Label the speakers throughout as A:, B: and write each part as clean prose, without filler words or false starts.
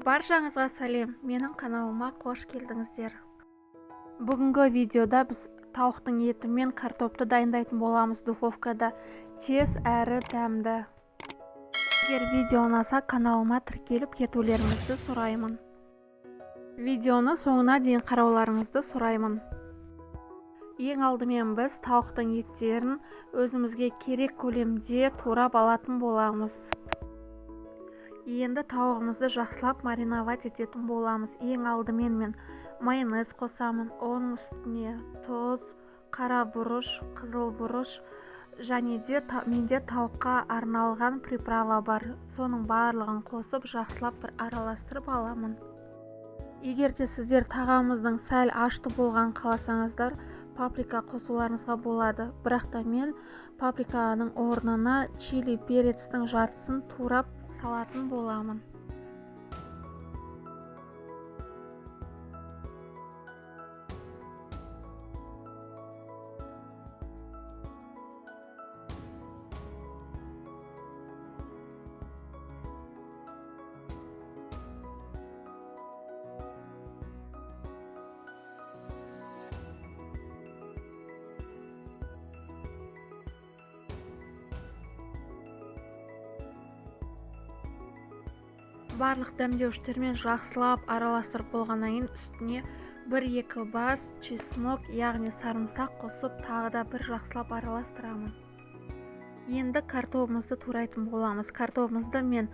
A: Баршаңызға сәлем, менің каналыма қош келдіңіздер. Бүгінгі видеода біз тауықтың еті мен картопты дайындайтын боламыз духовкада, тез әрі дәмді. Егер видео ұнаса, каналыма тіркеліп кетулеріңізді сұраймын. Видеоны соңына дейін қарауларыңызды сұраймын. Ең алдымен біз тауықтың еттерін өзімізге керек көлемде турап алатын боламыз. Енді тауығымызды жақсылап мариновать ететін боламыз. Ең алдымен мен майонез қосамын. Оның үстіне тұз, қара бұрыш, қызыл бұрыш және де менде тауыққа арналған приправа бар. Соның барлығын қосып жақсылап бір араластырып аламын. Егер де сіздер тағамыздың сәл ашты болған қаласаңыздар, паприка қосуларыңызға болады. Бірақ та мен паприканың орнына чили перецтің жартысын турап салатын боламын. Барлық дәмдеуіштермен жақсылап араластырып болғаннан кейін үстіне 1-2 бас чеснок, яғни сарымсақ қосып тағы да бір жақсылап араластырамын. Енді картопымызды турайтын боламыз. Картопымызды мен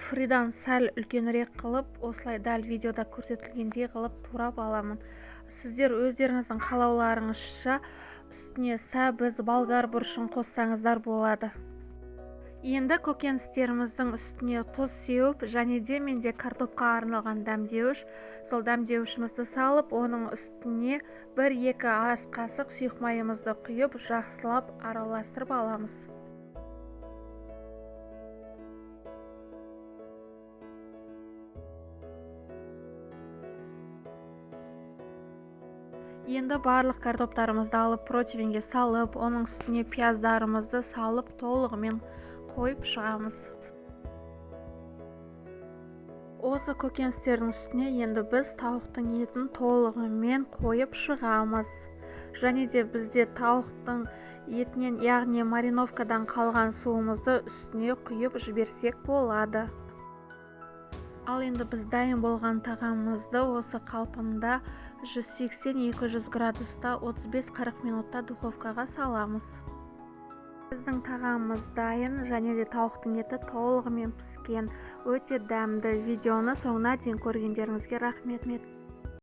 A: фридан сәл үлкенірек қылып, осылай дәл видеода көрсетілгендей қылып турап аламын. Сіздер өздеріңіздің қалауларыңызша үстіне сәбіз, болгар бұрышын қоссаңыздар болады. Енді көкөністеріміздің үстіне тұз сеуіп, және де менде картопқа арналған дәмдеуіш, сол дәмдеуішімізді салып, оның үстіне 1-2 ас қасық сұйық майымызды құйып, жақсылап араластырып аламыз. Енді барлық картоптарымызды алып противенге салып, оның үстіне пияздарымызды салып, толығымен қойып шығамыз. Осы көкөністердің үстіне енді біз тауықтың етін толығымен қойып шығамыз. Және де бізде тауықтың етінен, яғни мариновкадан қалған суымызды үстіне құйып жіберсек болады. Ал енді біз дайын болған тағамымызды осы қалпында 180-200 градуста 35-40 минутта духовкаға саламыз. Біздің тағамымыз дайын, және де тауықтың еті толығымен піскен, өте дәмді. Видеоны соңына дейін көргендеріңізге рахмет.